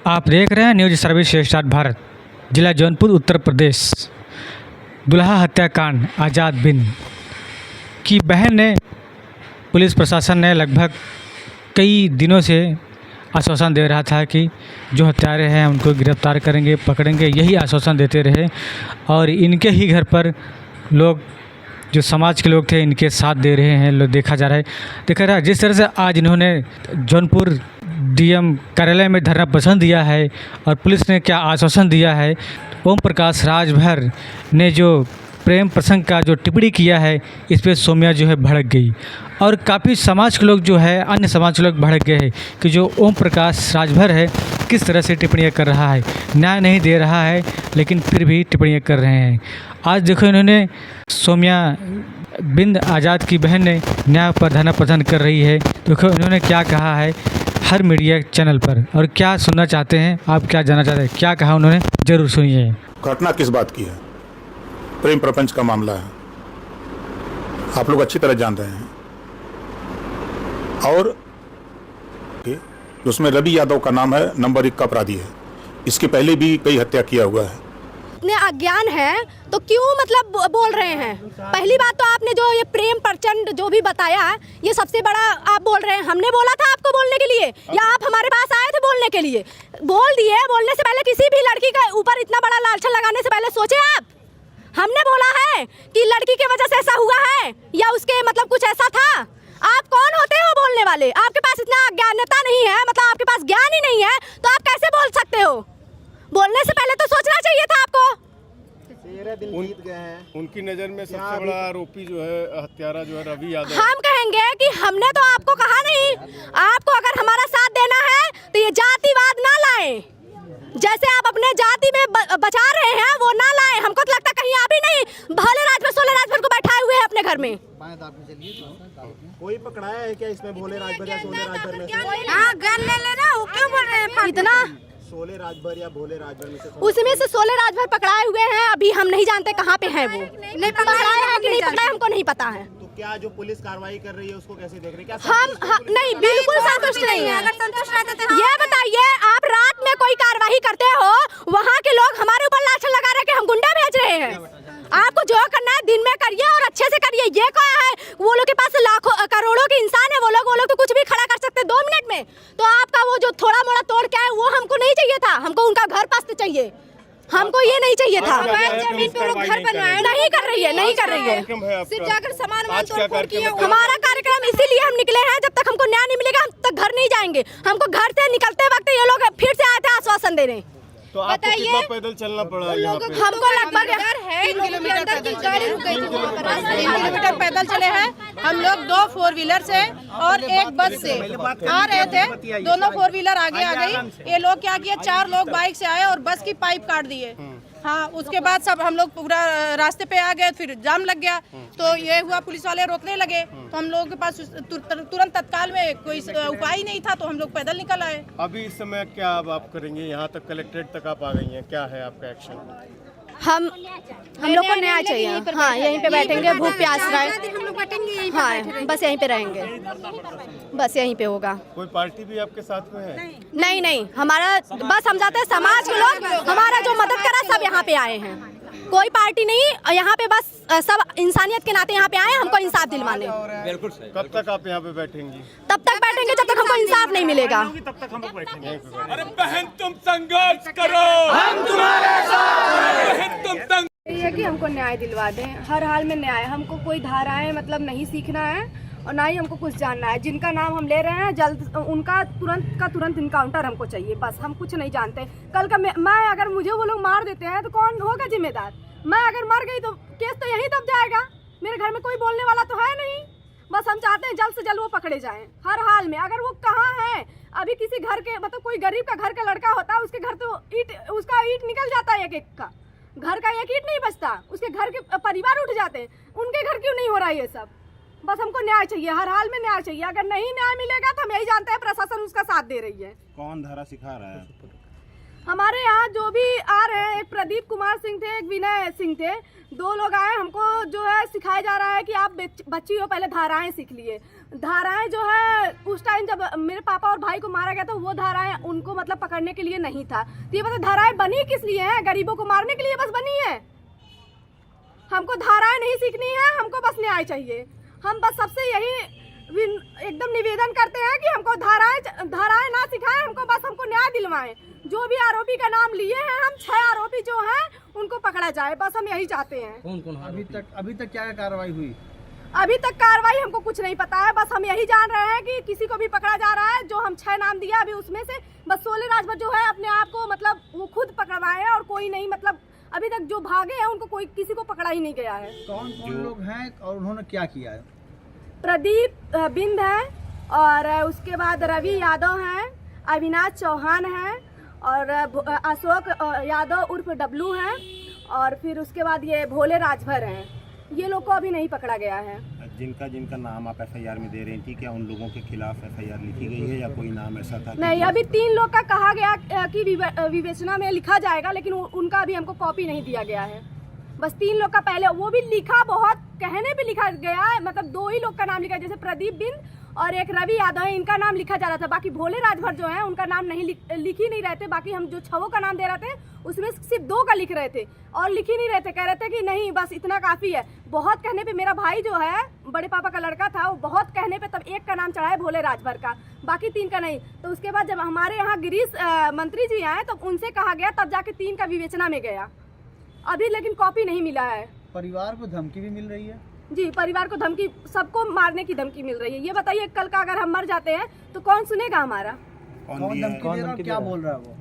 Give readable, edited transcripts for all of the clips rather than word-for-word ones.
आप देख रहे हैं न्यूज सर्विस स्टार्ट भारत। जिला जौनपुर उत्तर प्रदेश। दुल्हा हत्याकांड आज़ाद बिन की बहन ने पुलिस प्रशासन ने लगभग कई दिनों से आश्वासन दे रहा था कि जो हत्यारे हैं उनको गिरफ्तार करेंगे, पकड़ेंगे, यही आश्वासन देते रहे और इनके ही घर पर लोग, जो समाज के लोग थे, इनके साथ दे रहे हैं। लोग देखा जा रहा है जिस तरह से आज इन्होंने जौनपुर डीएम कार्यालय में धरना प्रदर्शन दिया है और पुलिस ने क्या आश्वासन दिया है। ओम प्रकाश राजभर ने जो प्रेम प्रसंग का जो टिप्पणी किया है, इस पर सौम्या जो है भड़क गई और काफ़ी समाज के लोग जो है, अन्य समाज के लोग भड़क गए हैं कि जो ओम प्रकाश राजभर है किस तरह से टिप्पणियाँ कर रहा है, न्याय नहीं दे रहा है लेकिन फिर भी टिप्पणियाँ कर रहे हैं। आज देखो इन्होंने सौम्या बिंद आज़ाद की बहन ने न्याय पर धरना प्रदर्शन कर रही है। देखो इन्होंने क्या कहा है हर मीडिया चैनल पर और क्या सुनना चाहते हैं, आप क्या जानना चाहते हैं, क्या कहा उन्होंने, ज़रूर सुनिए। घटना किस बात की है? प्रेम प्रपंच का मामला है, आप लोग अच्छी तरह जान रहे हैं। और उसमें रवि यादव का नाम है, नंबर 1 का अपराधी है। इसके पहले भी कई हत्या किया हुआ है। इतने अज्ञान है तो क्यों मतलब बोल रहे हैं? पहली बात तो आपने जो ये प्रेम प्रचंड जो भी बताया, ये सबसे बड़ा आप बोल रहे हैं। हमने बोला था आपको बोलने के लिए या आप हमारे पास आए थे बोलने के लिए? बोल दिए। बोलने से पहले किसी भी लड़की के ऊपर इतना बड़ा लालच लगाने से पहले सोचे आप? हमने बोला है कि लड़की की वजह से ऐसा हुआ है या उसके मतलब कुछ ऐसा था? आप कौन होते हो बोलने वाले? आपके पास इतना ज्ञानता नहीं है, मतलब आपके पास ज्ञान ही नहीं है, तो आप कैसे बोल सकते हो? बोलने से पहले तो सोचना चाहिए था आपको। उनकी नज़र में सबसे बड़ा आरोपी जो है, हत्यारा जो है रवि यादव। हम कहेंगे कि हमने तो आपको कहा नहीं। आपको अगर हमारा साथ देना है तो ये जातिवाद ना लाएं। जैसे आप अपने जाति में बचा रहे हैं वो ना लाएं। हमको तो लगता कहीं आप ही नहीं भोले राजभर सोले राजभर को बैठाए हुए हैं अपने घर में। कोई पकड़ाया है क्या इसमें भोले राजभर या सोले राजभर में से? हाँ, गन ले लेना, वो क्यों बोल रहे हैं इतना? सोले राजभर या भोले राजभर में से उसमें से सोले राजभर पकड़ाए हुए हैं। अभी हम नहीं जानते कहाँ पे हैं वो। नहीं पकड़ाए हैं कि नहीं पकड़ाए हमको नहीं पता है। तो क्या जो पुलिस कार्रवाई कर रही है उसको कैसे देख रहे हैं? क्या हम नहीं, बिल्कुल संतुष्ट नहीं है। अगर संतुष्ट रहते तो ये बताइए, आप रात में कोई कार्रवाई करते हो, वहाँ के लोग हमारे ऊपर लाठी लगा रहे कि हम गुंडा भेज रहे हैं। आपको जो करना है दिन में करिए और अच्छे से करिए। ये क्या है, वो लोग के पास लाखों करोड़ों के इंसान है, वो लोग तो कुछ भी खड़ा कर सकते 2 मिनट में। तो आपका वो जो थोड़ा मोड़ा तोड़ के है वो हमको नहीं चाहिए था। हमको उनका घर पास चाहिए, हमको ये नहीं चाहिए था। जमीन पे लोग घर बनवाए नहीं कर रही है, नहीं कर रही है। सिर्फ जाकर सामान तोड़ किया। हमारा कार्यक्रम इसीलिए हम निकले हैं, जब तक हमको न्याय नहीं मिलेगा हम तक घर नहीं जाएंगे। हमको घर से निकलते वक्त ये लोग फिर से आए थे आश्वासन देने। तो आपको कितना पैदल चलना पड़ा यहाँ पे? हमको लगभग 3 किलोमीटर की गाड़ी रुक गई थी वहाँ पर। 3 किलोमीटर पैदल चले हैं हम लोग। 2 4 व्हीलर से और 1 बस से आ रहे थे। दोनों 4 व्हीलर आगे आ गई। ये लोग क्या किया, 4 लोग बाइक से आए और बस की पाइप काट दिए। हाँ, उसके बाद सब हम लोग पूरा रास्ते पे आ गए, फिर जाम लग गया। तो ये हुआ, पुलिस वाले रोकने लगे तो हम लोगों के पास तुरंत तत्काल में कोई उपाय नहीं था, तो हम लोग पैदल निकल आए। अभी इस समय क्या अब आप करेंगे? यहाँ तक कलेक्ट्रेट तक आप आ गई हैं, क्या है आपका एक्शन? हम लोग को न्याय चाहिए। हाँ, यहीं पे बैठेंगे, भूख प्यास रहे हम लोग बैठेंगे। हाँ, बस यहीं पे रहेंगे, बस यहीं पे होगा। कोई पार्टी भी आपके साथ में है? नहीं, हमारा बस हम जाते हैं, समाज के लोग हमारा जो मदद करा सब यहाँ पे आए हैं। कोई पार्टी नहीं, यहाँ पे बस सब इंसानियत के नाते यहाँ पे आए, हमको इंसाफ दिलवाने। बिल्कुल सही। कब तक आप यहाँ पे बैठेंगी? तब तक बैठेंगे जब तक हमको इंसाफ नहीं मिलेगा। तब तक हम लोग बैठेंगे। अरे बहन तुम संघर्ष करो, हम तुम्हारे साथ। बहन तुम ये है कि हमको न्याय दिलवा दें, हर हाल में न्याय। हमको कोई धाराएं मतलब नहीं सीखना है और ना ही हमको कुछ जानना है। जिनका नाम हम ले रहे हैं जल्द उनका तुरंत का तुरंत इनकाउंटर हमको चाहिए। बस हम कुछ नहीं जानते। कल का मैं अगर मुझे वो लोग मार देते हैं तो कौन होगा जिम्मेदार? मैं अगर मर गई तो केस तो यहीं दब जाएगा। मेरे घर में कोई बोलने वाला तो है नहीं। बस हम चाहते हैं जल्द से जल्द वो पकड़े जाएं हर हाल में। अगर वो कहाँ है, अभी किसी घर के मतलब कोई गरीब का घर का लड़का होता है, उसके घर तो उसका ईंट निकल जाता है, एक का घर का एक ईंट नहीं बचता, उसके घर के परिवार उठ जाते हैं। उनके घर क्यों नहीं हो रहा है ये सब? बस हमको न्याय चाहिए, हर हाल में न्याय चाहिए। अगर नहीं न्याय मिलेगा तो हम यही जानते हैं प्रशासन उसका साथ दे रही है। कौन धारा सिखा रहा है? हमारे यहाँ जो भी आ रहे हैं, एक प्रदीप कुमार सिंह थे, एक विनय सिंह थे, 2 लोग आए। हमको जो है सिखाया जा रहा है कि आप बच्ची हो, पहले धाराएं सीख लिए। धाराएं जो है उस टाइम जब मेरे पापा और भाई को मारा गया तो वो धाराएं उनको मतलब पकड़ने के लिए नहीं था। तो ये मतलब धाराएं बनी किस लिए हैं? गरीबों को मारने के लिए बस बनी है। हमको धाराएं नहीं सीखनी है, हमको बस न्याय चाहिए। हम बस सबसे यही एकदम निवेदन करते हैं कि हमको धाराएं ना सिखाएं, हमको न्याय दिलवाएं। जो भी आरोपी का नाम लिए हैं, हम 6 आरोपी जो हैं उनको पकड़ा जाए, बस हम यही चाहते हैं। कौन कौन अभी तक क्या कार्रवाई हुई? अभी तक कार्रवाई हमको कुछ नहीं पता है, बस हम यही जान रहे हैं कि किसी को भी पकड़ा जा रहा है। जो हम 6 नाम दिया अभी उसमें से बस शोले राजभर जो है अपने आप को मतलब वो खुद पकड़वाए हैं और कोई नहीं, मतलब अभी तक जो भागे हैं उनको कोई किसी को पकड़ा ही नहीं गया है। कौन कौन लोग हैं और उन्होंने क्या किया है? प्रदीप बिंद है और उसके बाद रवि यादव हैं, अविनाश चौहान हैं और अशोक यादव उर्फ डब्लू हैं और फिर उसके बाद ये भोले राजभर हैं। ये लोग को अभी नहीं पकड़ा गया है। जिनका नाम आप एफआईआर में दे रही थी, क्या उन लोगों के खिलाफ एफआईआर लिखी गई है या कोई नाम ऐसा था? नहीं, अभी 3 लोग का कहा गया कि विवेचना में लिखा जाएगा, लेकिन उनका अभी हमको कॉपी नहीं दिया गया है। बस 3 लोग का पहले वो भी लिखा, बहुत कहने पे लिखा गया है, मतलब 2 ही लोग का नाम लिखा, जैसे प्रदीप बिंद और एक रवि यादव है, इनका नाम लिखा जा रहा था। बाकी भोले राजभर जो है उनका नाम नहीं लिख ही नहीं रहे थे। बाकी हम जो 6 का नाम दे रहे थे उसमें सिर्फ 2 का लिख रहे थे और लिख ही नहीं रहे थे। कह रहे थे कि नहीं बस इतना काफी है। बहुत कहने पे मेरा भाई जो है बड़े पापा का लड़का था, वो बहुत कहने पे तब 1 का नाम चढ़ा है भोले राजभर का, बाकी 3 का नहीं। तो उसके बाद जब हमारे यहाँ गिरीश मंत्री जी आए तो उनसे कहा गया, तब जाके 3 का विवेचना में गया। अभी लेकिन कॉपी नहीं मिला है। परिवार को धमकी भी मिल रही है? जी, परिवार को धमकी, सबको मारने की धमकी मिल रही है। ये बताइए कल का अगर हम मर जाते हैं तो कौन सुनेगा हमारा? कौन धमकी दे रहा है? क्या बोल रहा है वो?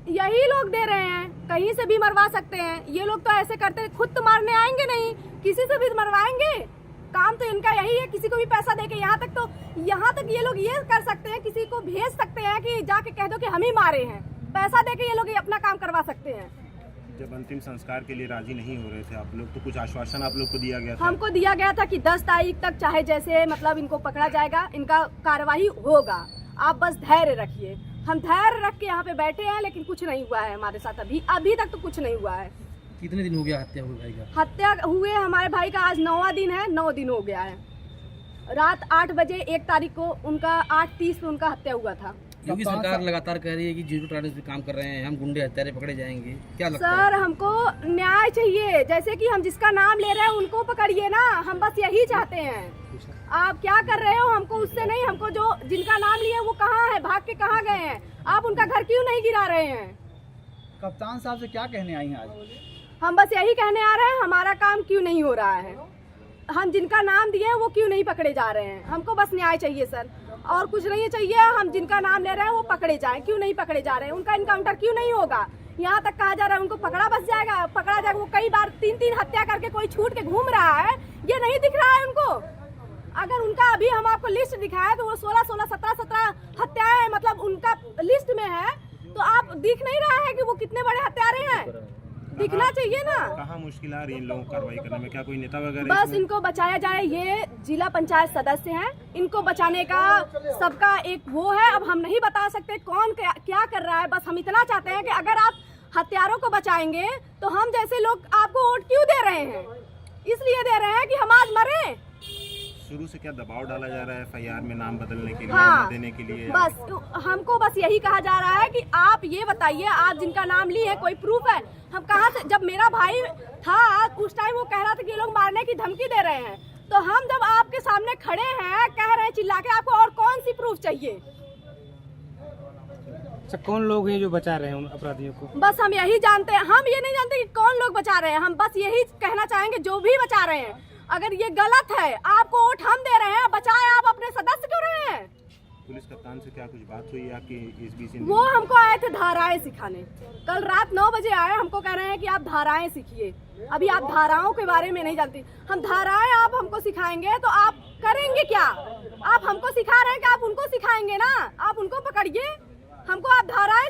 यही लोग दे रहे हैं, कहीं से भी मरवा सकते हैं। ये लोग तो ऐसे करते हैं, खुद तो मारने आएंगे नहीं, किसी से भी मरवाएंगे। काम तो इनका यही है, किसी को भी पैसा देके। यहाँ तक ये लोग ये कर सकते हैं, किसी को भेज सकते हैं कि जाके कह दो कि हम ही मारे हैं। पैसा देके ये लोग अपना काम करवा सकते हैं। जब अंतिम संस्कार के लिए राजी नहीं हो रहे थे आप लोग, तो कुछ आश्वासन आप लोग को दिया गया था? हमको दिया गया था कि 10 तारीख तक चाहे जैसे मतलब इनको पकड़ा जाएगा, इनका कार्रवाई होगा, आप बस धैर्य रखिए। हम धैर्य रख के यहाँ पे बैठे हैं, लेकिन कुछ नहीं हुआ है हमारे साथ। अभी तक तो कुछ नहीं हुआ है। कितने दिन हो गया हत्या हुई भाई का? हत्या हुए हमारे भाई का आज 9वां दिन है, 9 दिन हो गया है। रात 8 बजे 1 तारीख को उनका 8:30 पे उनका हत्या हुआ था। योगी सरकार लगातार कह रही है कि जीरो टॉलरेंस पे काम कर रहे हैं, हम गुंडे हत्यारे पकड़े जाएंगे, क्या लगता है? सर हमको न्याय चाहिए, जैसे कि हम जिसका नाम ले रहे हैं उनको पकड़िए ना, हम बस यही चाहते हैं। आप क्या कर रहे हो हमको उससे नहीं, हमको जो जिनका नाम लिए वो कहाँ है, भाग के कहाँ गए हैं, आप उनका घर क्यों नहीं गिरा रहे हैं? कप्तान साहब से क्या कहने आई हैं आज? हम बस यही कहने आ रहे हैं, हमारा काम क्यों नहीं हो रहा है, हम जिनका नाम दिए हैं वो क्यों नहीं पकड़े जा रहे हैं। हमको बस न्याय चाहिए सर, और कुछ नहीं चाहिए। हम जिनका नाम ले रहे हैं वो पकड़े जाएं, क्यों नहीं पकड़े जा रहे हैं? उनका इनकाउंटर क्यों नहीं होगा? यहाँ तक कहा जा रहा है उनको पकड़ा जाएगा। वो कई बार 3 हत्या करके कोई छूट के घूम रहा है, ये नहीं दिख रहा है उनको। अगर उनका अभी हम आपको लिस्ट दिखाए तो वो 16, 17 हत्याएं मतलब उनका लिस्ट में है, तो आप दिख नहीं रहा है कि वो कितने बड़े हत्यारे हैं? दिखना चाहिए ना। कहाँ मुश्किल आ रही है इन लोगों को कार्रवाई करने में? क्या कोई नेता वगैरह? बस इनको बचाया जाए। ये जिला पंचायत सदस्य हैं, इनको बचाने का सबका एक वो है। अब हम नहीं बता सकते कौन क्या कर रहा है, बस हम इतना चाहते हैं कि अगर आप हत्यारों को बचाएंगे तो हम जैसे लोग आपको वोट क्यों दे रहे हैं? इसलिए दे रहे हैं कि हम आज मरे। शुरू से क्या दबाव डाला जा रहा है एफआईआर में नाम बदलने के लिए, हाँ, देने के लिए? बस हमको बस यही कहा जा रहा है कि आप ये बताइए, आप जिनका नाम लिए है कोई प्रूफ है? हम कहाँ से? जब मेरा भाई था उस टाइम वो कह रहा था कि ये लोग मारने की धमकी दे रहे हैं, तो हम जब आपके सामने खड़े हैं कह रहे हैं चिल्ला के, आपको और कौन सी प्रूफ चाहिए? अच्छा, कौन लोग हैं जो बचा रहे हैं उन अपराधियों को? बस हम यही जानते हैं, हम ये नहीं जानते कि कौन लोग बचा रहे हैं। हम बस यही कहना चाहेंगे जो भी बचा रहे हैं, अगर ये गलत है, आपको वोट हम दे रहे हैं, बचाए आप अपने सदस्य क्यों रहे हैं? पुलिस कप्तान से क्या कुछ बात हुई या कि इस बीच? वो हमको आए थे धाराएं सिखाने, कल रात 9 बजे आए, हमको कह रहे हैं कि आप धाराएं सीखिए। अभी आप धाराओं के बारे में नहीं जानती। हम धाराएं आप हमको सिखाएंगे तो आप करेंगे क्या? आप हमको सिखा रहे हैं कि आप उनको सिखाएंगे ना, आप उनको पकड़िए, हमको आप धाराएं